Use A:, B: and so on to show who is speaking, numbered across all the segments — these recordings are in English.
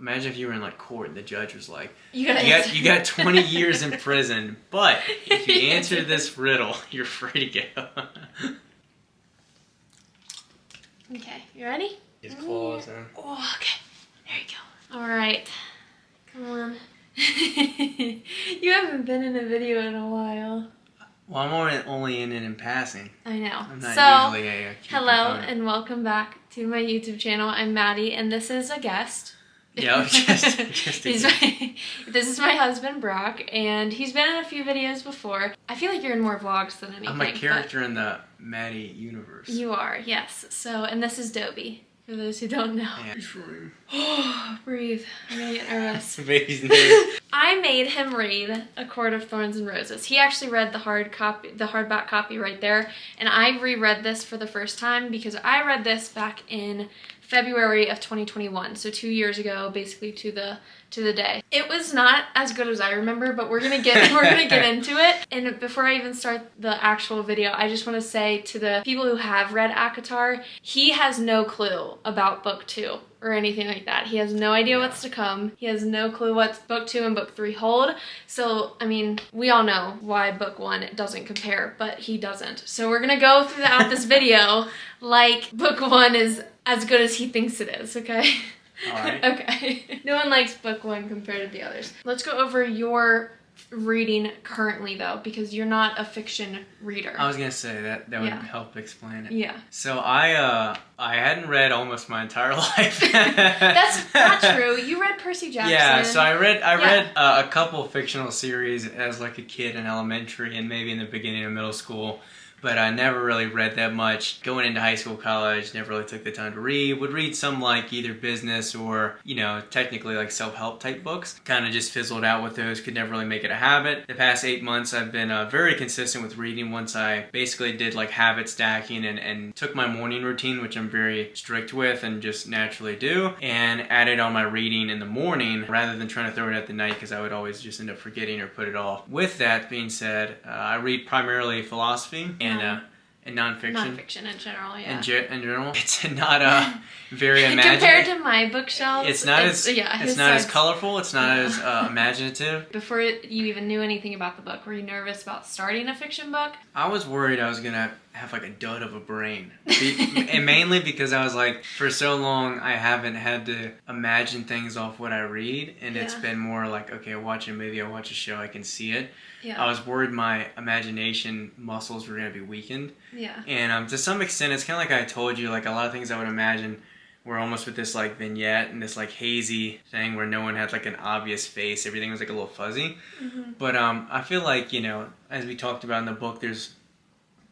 A: Imagine if you were in like court and the judge was like,
B: you
A: got 20 years in prison, but if you answer this riddle, you're free to go.
B: Okay, you ready?
A: His claws are...
B: Oh, okay. There you go. Alright. Come on. You haven't been in a video in a while.
A: Well, I'm only in it in passing.
B: I know.
A: I'm not usually a
B: hello and welcome back to my YouTube channel. I'm Maddie and this is a guest.
A: Yeah, just
B: this is my husband Brock, and he's been in a few videos before. I feel like you're in more vlogs than anything.
A: I'm a character in the Maddie universe.
B: You are, yes. So, and this is Dobie, for those who don't know.
A: Yeah.
B: Breathe. I'm gonna get nervous.
A: Baby's nervous.
B: I made him read A Court of Thorns and Roses. He actually read the hardback copy right there, and I reread this for the first time because I read this back in February of 2021, so 2 years ago, basically to the day. It was not as good as I remember, but we're gonna get into it. And before I even start the actual video, I just want to say to the people who have read ACOTAR, he has no clue about book 2 or anything like that. He has no idea what's to come. He has no clue what book 2 and book 3 hold. So, I mean, we all know why book 1 doesn't compare, but he doesn't. So we're gonna go throughout this video like book 1 is as good as he thinks it is, okay?
A: Alright.
B: Okay. No one likes book 1 compared to the others. Let's go over your reading currently though, because you're not a fiction reader.
A: I was gonna say that would help explain it.
B: Yeah.
A: So I hadn't read almost my entire life.
B: That's not true. You read Percy Jackson.
A: Yeah, so I read a couple fictional series as like a kid in elementary and maybe in the beginning of middle school. But I never really read that much. Going into high school, college, never really took the time to read. Would read some like either business or, you know, technically like self-help type books. Kind of just fizzled out with those, could never really make it a habit. The past 8 months I've been very consistent with reading once I basically did like habit stacking and took my morning routine, which I'm very strict with and just naturally do, and added on my reading in the morning rather than trying to throw it at the night because I would always just end up forgetting or put it off. With that being said, I read primarily philosophy and nonfiction.
B: Nonfiction in general, yeah.
A: In general, it's not very imaginative.
B: Compared to my bookshelf,
A: it's not as colorful. It's not as imaginative.
B: Before you even knew anything about the book, were you nervous about starting a fiction book?
A: I was worried I was gonna have like a dud of a brain, and mainly because I was like, for so long I haven't had to imagine things off what I read, and it's been more like, okay, I watch a movie, I watch a show, I can see it. Yeah. I was worried my imagination muscles were going to be weakened.
B: Yeah.
A: And to some extent, it's kind of like I told you, like a lot of things I would imagine were almost with this like vignette and this like hazy thing where no one had like an obvious face. Everything was like a little fuzzy. Mm-hmm. But I feel like, you know, as we talked about in the book, there's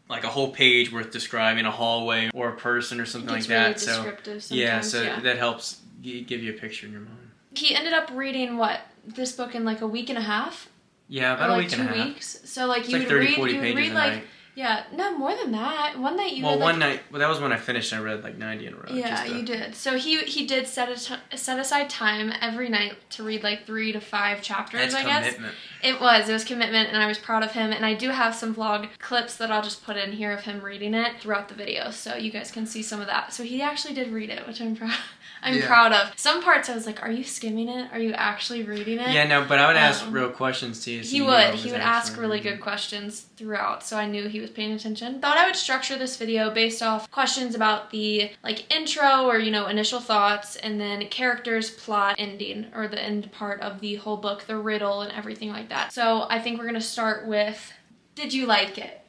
A: like a whole page worth describing a hallway or a person or something like that.
B: It's really descriptive
A: sometimes.
B: So
A: that helps give you a picture in your mind.
B: He ended up reading this book in like a week and a half?
A: Yeah, about a week and a half.
B: 2 weeks. So like you would
A: 30, 40
B: read
A: pages a
B: like
A: night.
B: Yeah, no, more than that. One night you
A: Well,
B: read
A: one night. Well, that was when I finished. I read like 90 in a row.
B: Yeah, you did. So he did set aside time every night to read like 3 to 5 chapters.
A: That's commitment.
B: It was commitment, and I was proud of him. And I do have some vlog clips that I'll just put in here of him reading it throughout the video, so you guys can see some of that. So he actually did read it, which I'm proud. I'm proud of. Some parts I was like, are you skimming it? Are you actually reading it?
A: Yeah, no, but I would ask real questions to you.
B: He would ask really good questions throughout, so I knew he was paying attention. Thought I would structure this video based off questions about the like intro or, you know, initial thoughts, and then characters, plot, ending, or the end part of the whole book, the riddle and everything like that. So I think we're gonna start with, did you like it?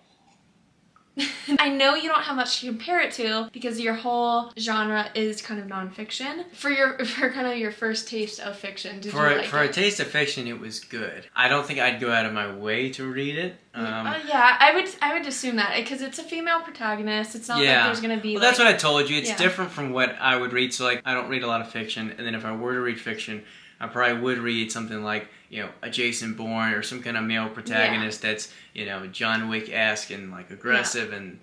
B: I know you don't have much to compare it to because your whole genre is kind of nonfiction. For kind of your first taste of fiction, did you like it?
A: For a taste of fiction, it was good. I don't think I'd go out of my way to read it.
B: Yeah, I would assume that because it's a female protagonist. It's not like there's gonna be.
A: Well, that's what I told you. It's different from what I would read. So like, I don't read a lot of fiction, and then if I were to read fiction, I probably would read something like, you know, a Jason Bourne or some kind of male protagonist that's, you know, John Wick-esque and like aggressive and,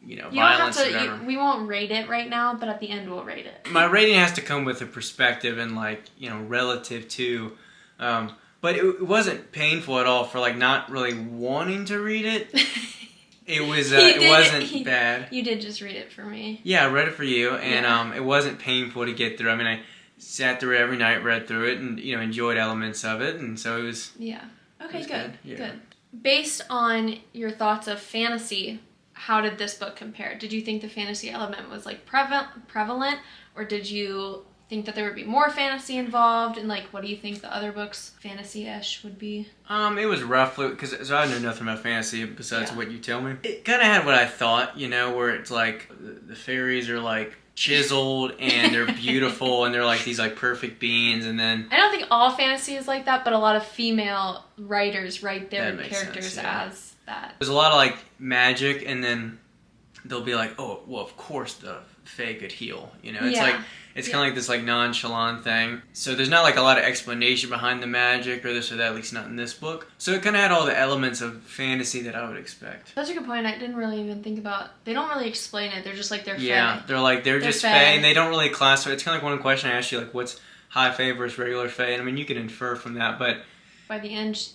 A: you know, violence or whatever.
B: We won't rate it right now, but at the end we'll rate it.
A: My rating has to come with a perspective and like, you know, relative to, but it wasn't painful at all for like not really wanting to read it. It wasn't bad.
B: You did just read it for me.
A: Yeah, I read it for you, and it wasn't painful to get through. I mean, sat through it every night, read through it, and enjoyed elements of it, and so it was.
B: Yeah. Okay.
A: Was
B: Good.
A: Yeah.
B: Good. Based on your thoughts of fantasy, how did this book compare? Did you think the fantasy element was like prevalent, or did you think that there would be more fantasy involved? And like, what do you think the other books fantasy-ish would be?
A: It was roughly because I know nothing about fantasy besides what you tell me. It kind of had what I thought, where it's like the fairies are like chiseled and they're beautiful and they're like these like perfect beings, and then
B: I don't think all fantasy is like that, but a lot of female writers write their
A: makes
B: characters
A: sense, yeah.
B: as that.
A: There's a lot of like magic, and then they'll be like, oh, well, of course the fae could heal. It's like it's kind of like this like nonchalant thing. So there's not like a lot of explanation behind the magic or this or that, at least not in this book. So it kind of had all the elements of fantasy that I would expect.
B: That's a good point. I didn't really even think about. They don't really explain it. They're just like they're fae.
A: Yeah, they're just fae, and they don't really classify. It's kind of like one question I asked you, like what's high fae versus regular fae, and I mean you can infer from that, but
B: by the end,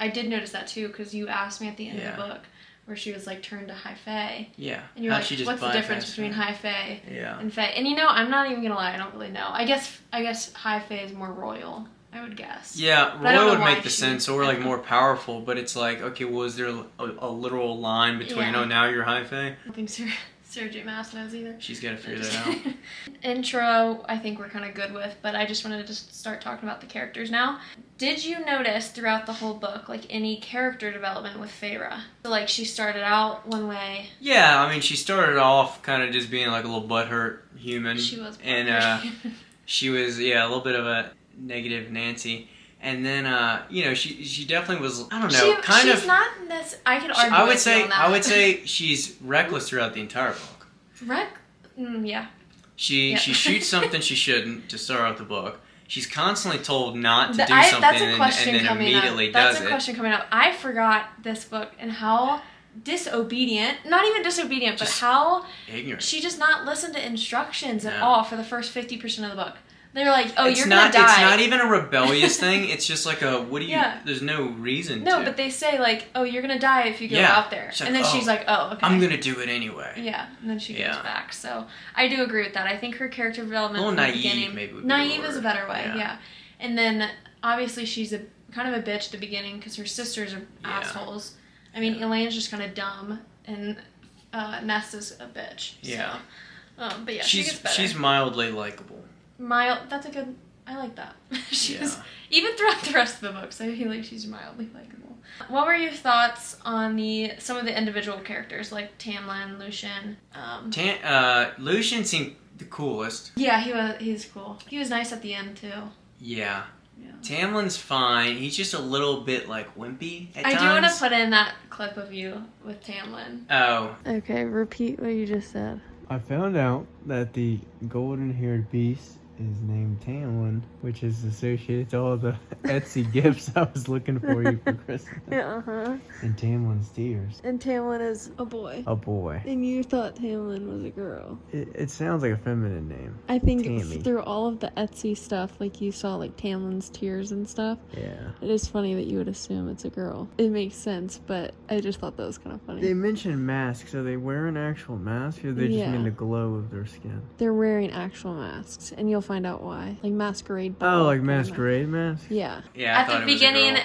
B: I did notice that too, because you asked me at the end of the book where she was like turned to high fae.
A: Yeah.
B: And you're like, what's the difference between high fae and fae? And I'm not even gonna lie, I don't really know. I guess high fae is more royal, I would guess.
A: Yeah, royal would make the sense, or like more powerful, but it's like, okay, well, is there a literal line between, now you're high fae?
B: I don't think Sarah J. Maas knows either.
A: She's got to figure that out.
B: Intro, I think we're kind of good with, but I just wanted to start talking about the characters now. Did you notice throughout the whole book, like, any character development with Feyre? So, like, she started out one way.
A: Yeah, I mean, she started off kind of just being like a little butthurt human.
B: She was butthurt.
A: And she was, a little bit of a negative Nancy. And then, she definitely was, I don't know,
B: she's not this. I could argue
A: I would
B: with you on that.
A: I would say she's reckless throughout the entire book.
B: Yeah.
A: She shoots something she shouldn't to start out the book. She's constantly told not to do something and then immediately does it.
B: That's a question coming up. I forgot this book and how disobedient, not even disobedient, but how
A: ignorant.
B: She does not listen to instructions at all for the first 50% of the book. They're like, oh, you're gonna die.
A: It's not even a rebellious thing. It's just like there's no reason to.
B: No, but they say like, oh, you're gonna die if you go out there.
A: Like,
B: and then she's like, oh, okay.
A: I'm gonna do it anyway.
B: Yeah, and then she goes back. So I do agree with that. I think her character development from
A: naive,
B: the beginning,
A: maybe would be
B: naive is a better way. Yeah. And then obviously she's a kind of a bitch at the beginning because her sisters are assholes. I mean, Elaine's just kind of dumb, and Nesta's a bitch.
A: Yeah.
B: So, but yeah, she gets better.
A: She's mildly likable.
B: That's a good. I like that. She's even throughout the rest of the books, I feel like she's mildly likable. What were your thoughts on some of the individual characters like Tamlin, Lucien?
A: Lucien seemed the coolest.
B: Yeah, he's cool. He was nice at the end too.
A: Yeah. Tamlin's fine. He's just a little bit like wimpy at times.
B: I do want to put in that clip of you with Tamlin.
A: Oh.
B: Okay, repeat what you just said.
C: I found out that the golden-haired beast is named Tamlin, which is associated to all the Etsy gifts I was looking for you for Christmas. And Tamlin's tears.
D: And Tamlin is a boy.
C: A boy.
D: And you thought Tamlin was a girl.
C: It sounds like a feminine name.
D: I think
C: Tammy.
D: through all of the Etsy stuff, like you saw like Tamlin's tears and stuff.
C: Yeah.
D: It is funny that you would assume it's a girl. It makes sense, but I just thought that was kind of funny.
C: They mentioned masks. Are they wearing actual masks, or they just mean the glow of their skin?
D: They're wearing actual masks, and you'll find out why. Like masquerade ball.
C: Oh, like masquerade masks?
D: Yeah.
A: Yeah,
B: at the beginning,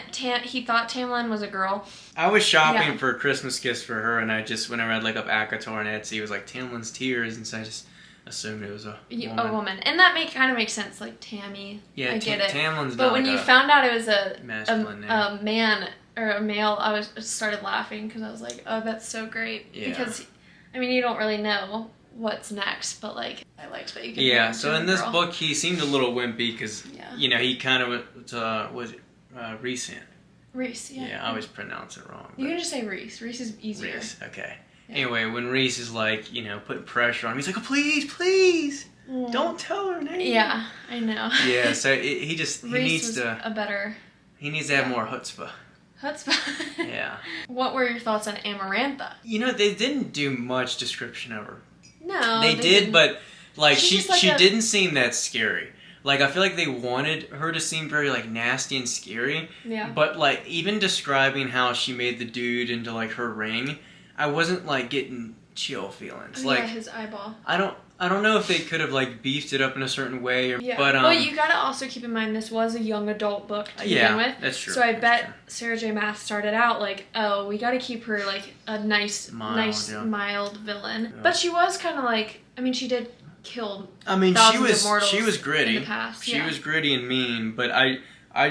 B: he thought Tamlin was a girl.
A: I was shopping for Christmas gifts for her, and when I read like up ACOTAR on Etsy, it was like Tamlin's tears, and so I just assumed it was a woman.
B: A woman. And that kind of makes sense, like Tammy.
A: Yeah,
B: I get it.
A: Tamlin's
B: but when you found out it was a man or a male, I started laughing because I was like, oh, that's so great. Yeah. Because, I mean, you don't really know what's next, but like I liked what you could
A: do. So in this book he seemed a little wimpy because he kind of was Rhys.
B: Rhys,
A: yeah. I always pronounce it wrong.
B: You can just say Rhys. Rhys is easier.
A: Rhys, okay. Yeah. Anyway, when Rhys is like, putting pressure on him, he's like, oh, please, don't tell her name.
B: Yeah, I know.
A: Yeah, so he needs to have more chutzpah. Yeah.
B: What were your thoughts on Amarantha?
A: They didn't do much description of her.
B: No,
A: they did, but like she
B: like
A: didn't seem that scary. Like I feel like they wanted her to seem very like nasty and scary.
B: Yeah.
A: But like even describing how she made the dude into like her ring, I wasn't like getting chill feelings.
B: His eyeball.
A: I don't know if they could have like beefed it up in a certain way, or,
B: Yeah.
A: but
B: well, you gotta also keep in mind this was a young adult book to begin with.
A: That's true.
B: So I bet Sarah J. Maas started out like, oh, we gotta keep her like a nice, mild villain. Yeah. But she was kind of like, I mean, she did kill.
A: I mean, she was gritty.
B: In the past.
A: She was gritty and mean, but I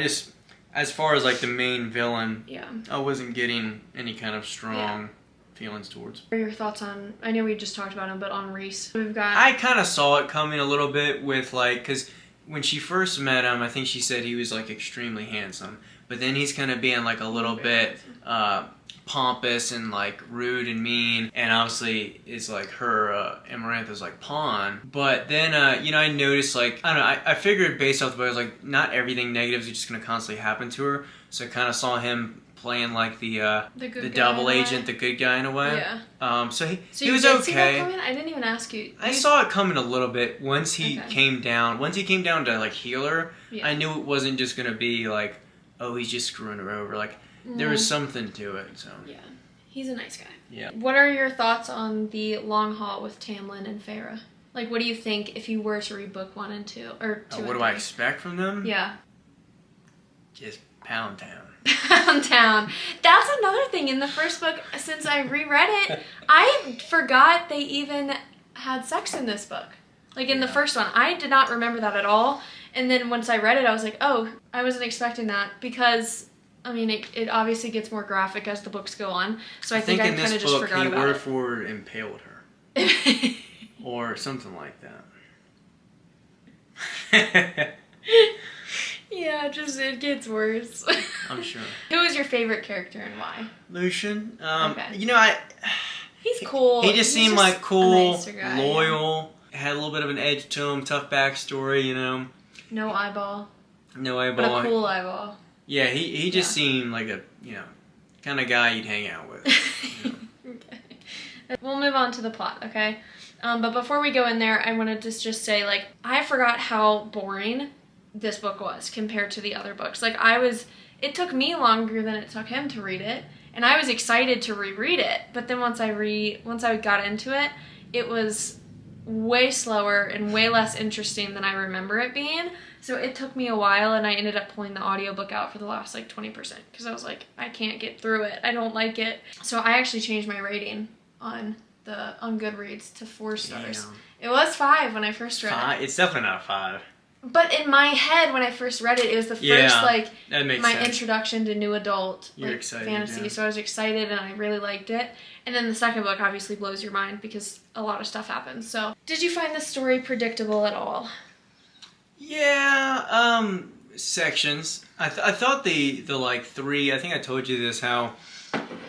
A: just, as far as like the main villain, I wasn't getting any kind of strong feelings towards.
B: What are your thoughts on, I know we just talked about him, but on Rhys?
A: I kind of saw it coming a little bit with like, because when she first met him, I think she said he was like extremely handsome, but then he's kind of being like a little bit pompous and like rude and mean, and obviously is like her Amarantha's like pawn. But then you know, I noticed like, I don't know, I figured based off the book, I was like, not everything negative is just gonna constantly happen to her, so I kind of saw him playing like the double agent, the good guy in a way.
B: Yeah.
A: So he was
B: see
A: okay.
B: That coming? I didn't even ask you.
A: I saw it coming a little bit once he came down. Once he came down to like heal her, I knew it wasn't just gonna be like, oh, he's just screwing her over. Like there was something to it. So
B: yeah, he's a nice guy.
A: Yeah.
B: What are your thoughts on the long haul with Tamlin and Feyre? Like, what do you think if you were to read book 1 and 2 or 2?
A: What do I expect from them?
B: Yeah.
A: Just Pound Town.
B: Pound Town. That's another thing in the first book. Since I reread it, I forgot they even had sex in this book. Like in the first one, I did not remember that at all. And then once I read it, I was like, oh, I wasn't expecting that, because I mean, it obviously gets more graphic as the books go on. So I think I kind of just forgot about it.
A: He word for word impaled her, or something like that.
B: Yeah, it gets worse.
A: I'm sure.
B: Who was your favorite character and why?
A: Lucian.
B: Okay.
A: You know,
B: he's cool.
A: He just seemed like cool,
B: guy,
A: loyal, had a little bit of an edge to him, tough backstory, you know.
B: No eyeball.
A: No eyeball.
B: But a cool eyeball.
A: Yeah, he just seemed like a, you know, kind of guy you'd hang out with. You know.
B: Okay. We'll move on to the plot, okay? But before we go in there, I wanted to just say, like, I forgot how boring this book was compared to the other books. Like, it took me longer than it took him to read it, and I was excited to reread it, but then once I got into it, it was way slower and way less interesting than I remember it being. So it took me a while, and I ended up pulling the audiobook out for the last like 20% because I was like, I can't get through it. I don't like it. So I actually changed my rating on Goodreads to 4 stars. Damn. It was 5 when I first read it.
A: It's definitely not 5.
B: But in my head, when I first read it, it was the first, like, my introduction to new adult fantasy. Yeah. So I was excited, and I really liked it. And then the second book obviously blows your mind because a lot of stuff happens. So, did you find the story predictable at all?
A: Yeah, sections. I thought the like 3, I think I told you this, how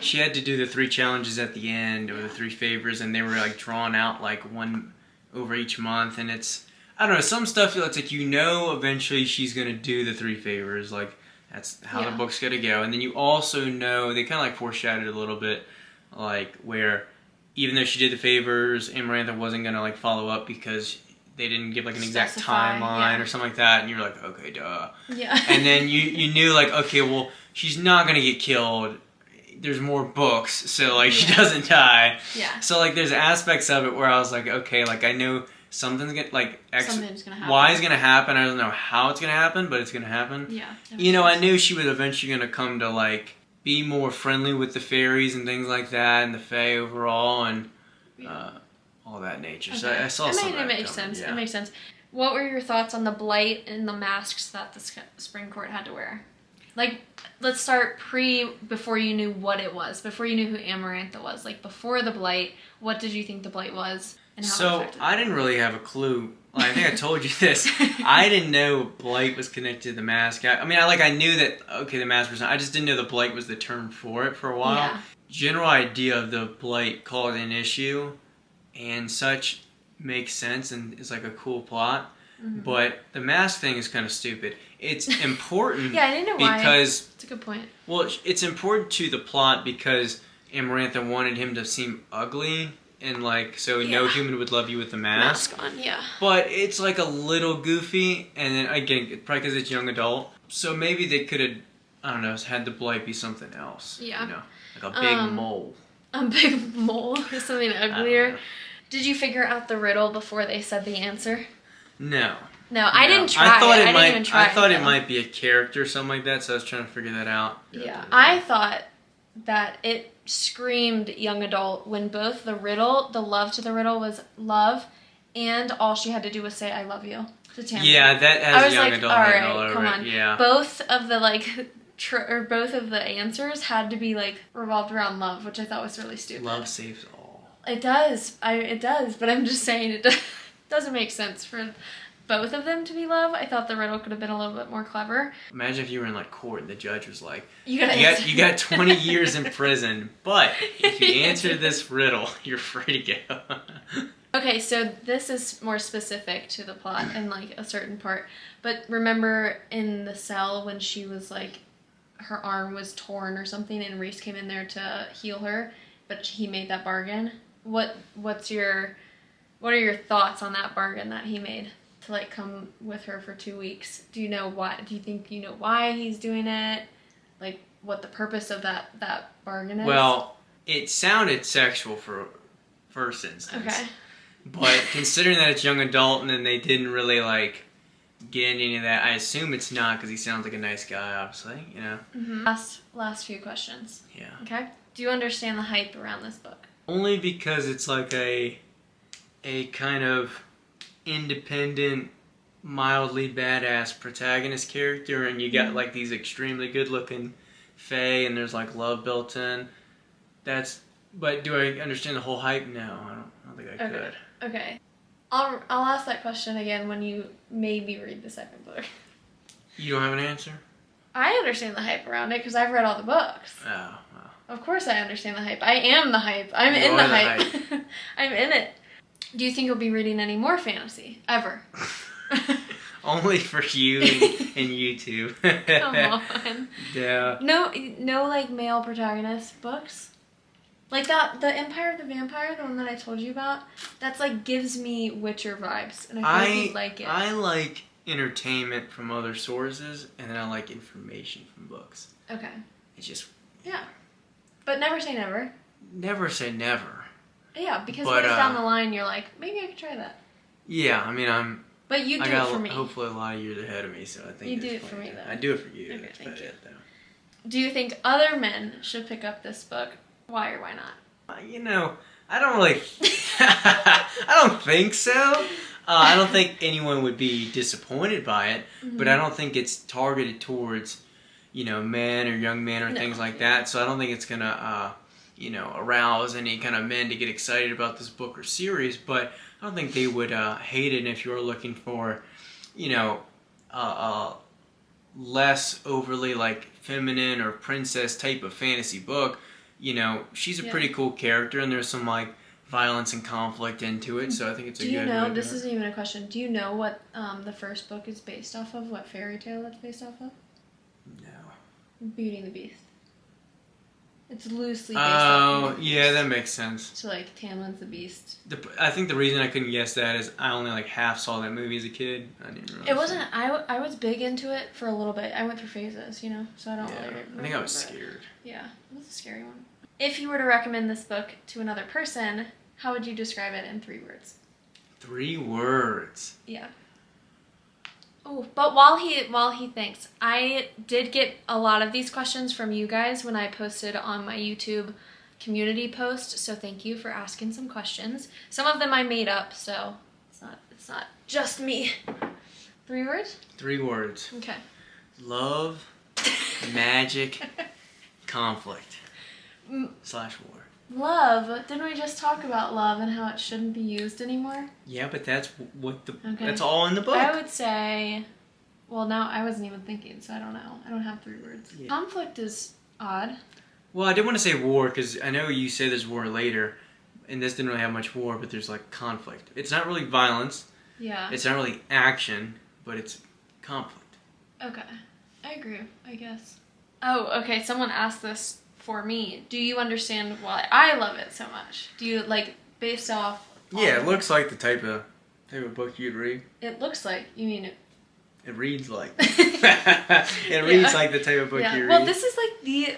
A: she had to do the 3 challenges at the end, or the 3 favors, and they were like drawn out like one over each month, and it's, I don't know, some stuff it's like, you know, eventually she's gonna do the 3 favors, like that's how the book's gonna go. And then you also know, they kind of like foreshadowed a little bit, like where even though she did the favors, Amarantha wasn't gonna like follow up because they didn't give like an exact timeline or something like that, and you're like, okay, duh.
B: Yeah.
A: And then you knew like, okay, well, she's not gonna get killed. There's more books, so like she doesn't die.
B: Yeah.
A: So like there's aspects of it where I was like, okay, like I know something's gonna
B: something's gonna happen.
A: Y is gonna happen. I don't know how it's gonna happen, but it's gonna happen.
B: Yeah.
A: You know, I knew she was eventually gonna come to like be more friendly with the fairies and things like that, and the fae overall, and all that nature. Okay. So I saw something.
B: It makes sense. Yeah. It makes sense. What were your thoughts on the blight and the masks that the spring court had to wear? Like, let's start before you knew what it was, before you knew who Amarantha was. Like, before the blight, what did you think the blight was, and how it affected
A: I didn't really have a clue. I think I told you this. I didn't know blight was connected to the mask. I mean, I knew that, okay, the mask was, I just didn't know the blight was the term for it for a while.
B: Yeah.
A: General idea of the blight causing an issue and such makes sense and is like a cool plot. Mm-hmm. But the mask thing is kind of stupid. It's important
B: I didn't know why.
A: Because
B: it's a good point.
A: Well, it's important to the plot because Amarantha wanted him to seem ugly and like so no human would love you with the mask
B: on. Yeah.
A: But it's like a little goofy, and then again, probably because it's young adult. So maybe they could have, I don't know, had the blight be something else.
B: Yeah.
A: You know, like a big mole.
B: A big mole, something uglier. Did you figure out the riddle before they said the answer?
A: No.
B: No, I didn't try. I didn't even try.
A: I thought it might be a character or something like that, so I was trying to figure that out.
B: Yeah, I thought that it screamed young adult when both the riddle, the love to the riddle was love, and all she had to do was say "I love you" to Tamlin.
A: Yeah, that has young adult
B: all
A: written
B: right,
A: all over
B: come
A: it.
B: on.
A: Yeah.
B: Both of the both of the answers had to be revolved around love, which I thought was really stupid.
A: Love saves all.
B: It does. It does, but I'm just saying it doesn't make sense for both of them to be love. I thought the riddle could have been a little bit more clever.
A: Imagine if you were in court and the judge was like, you got 20 years in prison, but if you answer this riddle, you're free to go.
B: Okay, so this is more specific to the plot in a certain part. But remember in the cell when she was her arm was torn or something and Rhys came in there to heal her, but he made that bargain? What are your thoughts on that bargain that he made to come with her for 2 weeks? Do you know why? Do you think you know why he's doing it? What the purpose of that bargain is?
A: Well, it sounded sexual for first instance.
B: Okay.
A: But considering that it's young adult and then they didn't really get into any of that, I assume it's not because he sounds like a nice guy, obviously, you know.
B: Mm-hmm. Last few questions.
A: Yeah.
B: Okay. Do you understand the hype around this book?
A: Only because it's a kind of independent, mildly badass protagonist character, and you got these extremely good-looking Fae, and there's love built in. But do I understand the whole hype? No, I don't think I could.
B: Okay. I'll ask that question again when you maybe read the second book.
A: You don't have an answer?
B: I understand the hype around it because I've read all the books.
A: Oh, wow.
B: Of course I understand the hype. I am the hype. I'm in the hype. I'm in it. Do you think you'll be reading any more fantasy? Ever?
A: Only for you and you two.
B: Come on.
A: Yeah.
B: No male protagonist books? The Empire of the Vampire, the one that I told you about, that's gives me Witcher vibes, and I feel like you'd like it.
A: I like entertainment from other sources, and then I like information from books.
B: Okay.
A: It's just...
B: Yeah. But never say never.
A: Never say never.
B: Yeah, because what if down the line you're maybe I could try that?
A: Yeah, I mean,
B: But you do it for me.
A: Hopefully a lot of years ahead of me, so I think...
B: You do it for me, though.
A: I do it for you.
B: Okay,
A: That's
B: thank you.
A: it, though.
B: Do you think other men should pick up this book? Why or why not?
A: I don't really... I don't think so. I don't think anyone would be disappointed by it, but I don't think it's targeted towards, men or young men or things like that, so I don't think it's going to, arouse any kind of men to get excited about this book or series, but I don't think they would hate it if you were looking for, less overly feminine or princess type of fantasy book. She's a pretty cool character, and there's some violence and conflict into it, so I think it's a good... Do you know,
B: this isn't even a question, do you know what the first book is based off of? What fairy tale it's based off of?
A: No.
B: Beauty and the Beast. It's loosely based off of
A: yeah, that makes sense.
B: So Tamlin's the Beast.
A: I think the reason I couldn't guess that is I only half saw that movie as a kid. I didn't realize
B: it wasn't... I was big into it for a little bit. I went through phases, so I don't really remember.
A: I think I was scared.
B: Yeah, it was a scary one. If you were to recommend this book to another person, how would you describe it in 3 words?
A: 3 words?
B: Yeah. Oh, but while he thinks, I did get a lot of these questions from you guys when I posted on my YouTube community post, so thank you for asking some questions. Some of them I made up, so it's not just me. 3 words?
A: 3 words.
B: Okay.
A: Love, magic, conflict, / war.
B: Love. Didn't we just talk about love and how it shouldn't be used anymore?
A: Yeah, but that's that's all in the book.
B: I would say, well, now I wasn't even thinking, so I don't know. I don't have 3 words. Yeah. Conflict is odd.
A: Well, I did want to say war because I know you say there's war later, and this didn't really have much war, but there's conflict. It's not really violence.
B: Yeah.
A: It's not really action, but it's conflict.
B: Okay. I agree, I guess. Oh, okay. Someone asked this for me. Do you understand why I love it so much? Do you based off?
A: Yeah, it looks like the type of book you'd read.
B: It looks like. You mean it?
A: It reads like it reads like the type of book you read.
B: Well, this is like the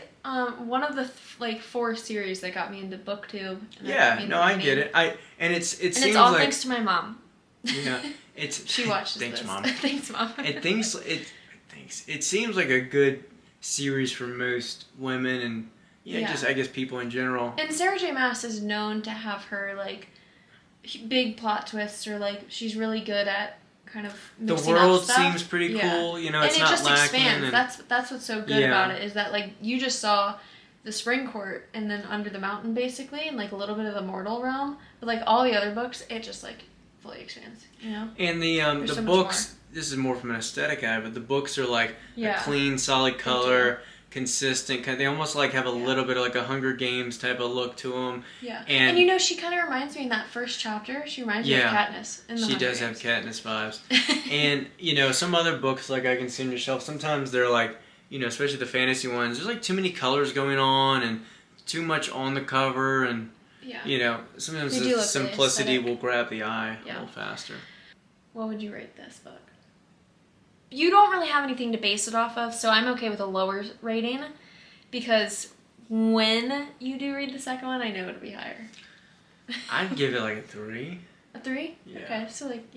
B: one of the 4 series that got me into BookTube. And
A: I get it. It seems
B: it's all
A: like,
B: thanks to my mom.
A: Yeah, it's
B: she watches
A: thanks,
B: this.
A: Mom.
B: Thanks, Mom.
A: It seems like a good series for most women and just I guess people in general.
B: And Sarah J. Maas is known to have her like big plot twists, or like she's really good at kind of mixing
A: the world
B: up stuff.
A: Seems pretty cool, you know.
B: And
A: it's
B: it
A: not
B: just
A: lacking.
B: expands. That's what's so good about it, is that like you just saw the Spring Court and then Under the Mountain basically, and like a little bit of the Mortal Realm, but like all the other books, it just like fully expands, you know.
A: And the
B: so
A: books. This is more from an aesthetic eye, but the books are like a clean, solid color. Consistent, they almost like have a little bit of like a Hunger Games type of look to them.
B: Yeah, and you know, she kind of reminds me in that first chapter. She reminds me of Katniss. She
A: does have Katniss vibes. And you know, some other books like I can see on your shelf. Sometimes they're like, you know, especially the fantasy ones. There's like too many colors going on and too much on the cover, and you know, sometimes the simplicity will grab the eye a little faster.
B: What would you rate this book? You don't really have anything to base it off of, so I'm okay with a lower rating, because when you do read the second one, I know it'll be higher.
A: I'd give it like a 3.
B: A 3?
A: Yeah.
B: Okay, so like,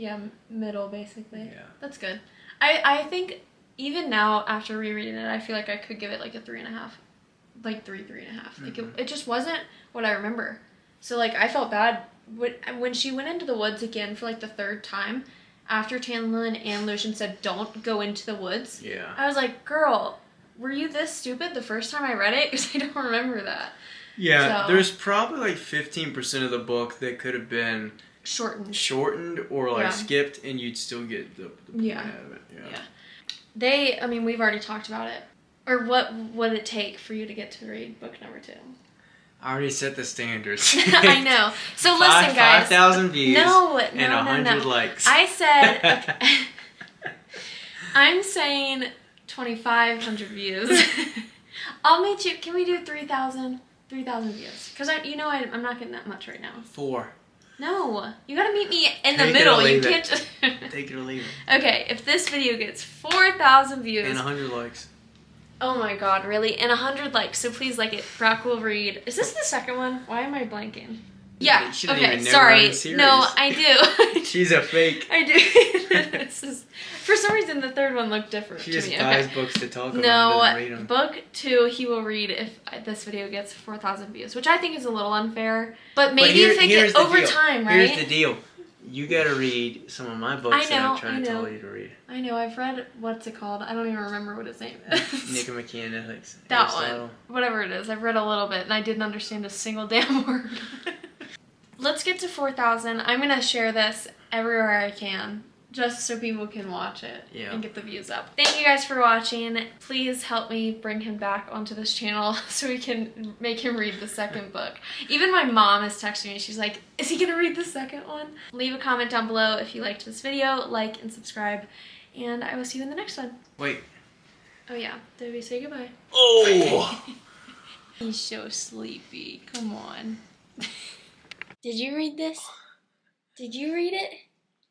B: middle basically.
A: Yeah.
B: That's good. I think even now, after rereading it, I feel like I could give it like a 3.5. Like 3.5. Mm-hmm. Like it just wasn't what I remember. So like, I felt bad when she went into the woods again for like the 3rd time. After Tamlin and Lucian said, don't go into the woods, I was like, girl, were you this stupid the first time I read it? Because I don't remember that.
A: Yeah, there's probably like 15% of the book that could have been shortened or like skipped, and you'd still get the point out of it. Yeah.
B: I mean, we've already talked about it. Or what would it take for you to get to read book number 2?
A: I already set the standards.
B: I know. So listen, guys.
A: 5,000 views
B: and
A: 100 likes.
B: I said, okay. I'm saying 2,500 views. I'll meet you. Can we do 3,000? 3,000 views. Because I'm not getting that much right now.
A: 4.
B: No. You gotta meet me in the middle. You can't just...
A: Take it or leave it.
B: Okay, if this video gets 4,000 views...
A: And 100 likes.
B: Oh my god, really? And 100 likes, so please like it. Brock will read. Is this the second one? Why am I blanking? Yeah, okay, sorry. No, I do.
A: She's a fake.
B: I do. For some reason, the 3rd one looked different to me.
A: She just buys books to talk about and doesn't read them.
B: Book 2 he will read if this video gets 4,000 views, which I think is a little unfair. But maybe if it gets over time, right?
A: Here's the deal. You gotta read some of my books that I'm trying to tell you to read.
B: I know, I've read, what's it called? I don't even remember what his name is.
A: Nick and McKeon Ethics.
B: That one. Whatever it is. I've read a little bit and I didn't understand a single damn word. Let's get to 4,000. I'm gonna share this everywhere I can, just so people can watch it and get the views up. Thank you guys for watching. Please help me bring him back onto this channel so we can make him read the second book. Even my mom is texting me. She's like, is he gonna read the second one? Leave a comment down below if you liked this video, like and subscribe, and I will see you in the next one.
A: Wait.
B: Oh yeah, did we say goodbye?
A: Oh!
B: He's so sleepy. Come on. Did you read this? Did you read it?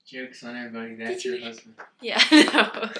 A: Joke's on everybody, that's your husband.
B: Yeah, no.